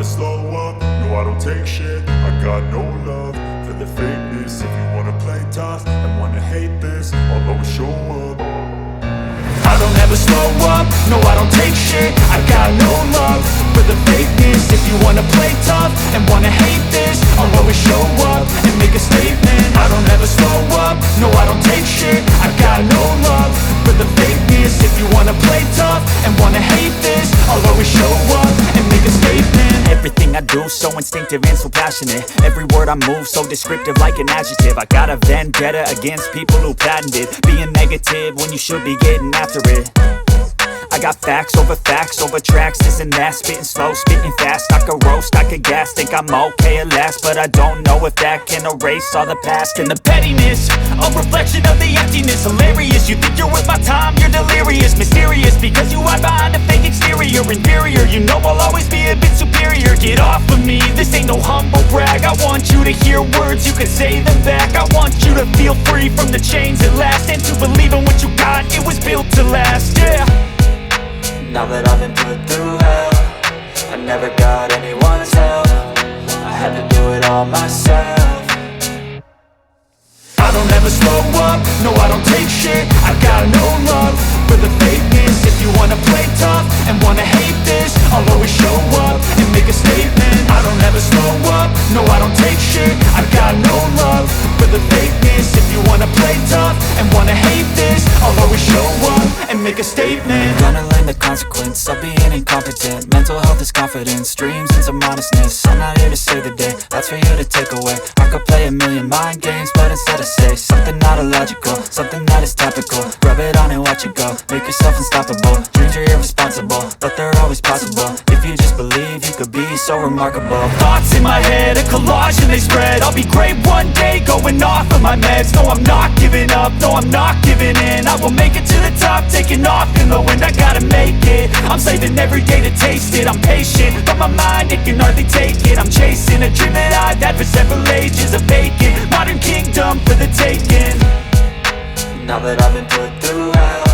slow up, no I don't take shit. I got no love for the fakeness. If you wanna play tough and wanna hate this, I'll always show up. I don't ever slow up, no I don't take shit. I got no love for the fakeness. If you wanna play tough and wanna hate this, I'll always show up and make a statement. I don't ever slow up, no I don't take shit. I got no love for the fakeness. If you wanna play tough and wanna hate this, I'll always show up and make a statement. Everything I do so instinctive and so passionate. Every word I move so descriptive like an adjective. I got a vendetta against people who patented being negative when you should be getting after it. I got facts over tracks, this and that. Spitting slow, spitting fast, I could roast, I could gas. Think I'm okay at last, but I don't know if that can erase all the past. And the pettiness, a reflection of the emptiness. Hilarious, you think you're worth my time, you're delirious. Mysterious, because you hide behind a fake exterior. Inferior, you know I'll always be a bit superior. Get off of me, this ain't no humble brag. I want you to hear words, you can say them back. I want you to feel free from the chains at last, and to believe in what you got, it was built to last, yeah. Now that I've been put through hell, I never got anyone's help. I had to do it all myself. I don't ever slow up, no I don't take shit. I got no love for the fakeness. If you wanna play tough and wanna hate this, I'll always show up and make a statement. I don't ever slow up, no I don't take shit. I got no love for the fakeness. If you wanna play tough and wanna hate this, I'll always show up and make a statement. Gonna learn the consequence of being incompetent. Mental health is confidence, dreams and some honestness. I'm not here to save the day, that's for you to take away. I could play a million mind games, but instead I say something not illogical, something that is topical. Rub it on and watch it go, make yourself unstoppable. Dreams are irresponsible, but they're always possible. If you just believe, you could be so remarkable. Thoughts in my head, a collage and they spread. I'll be great one day, going off of my meds. No, I'm not giving up, no, I'm not giving in. I will make it to the top, taking off in the wind. I gotta make it, I'm saving every day to taste it. I'm patient, but my mind, it can hardly take it. I'm chasing a dream that I've had for several ages. A vacant, modern kingdom for the taking. Now that I've been put through hell,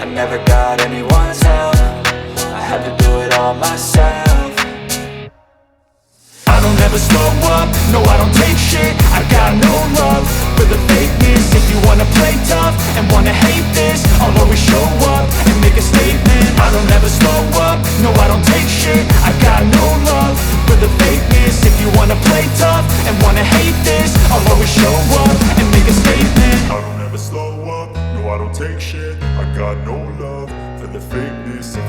I never got anyone's help. I had to do it all myself. I don't ever slow up, no I don't take shit. I got no love for the fakeness. If you wanna play tough and wanna hate this, I'll always show up and make a statement. I don't ever slow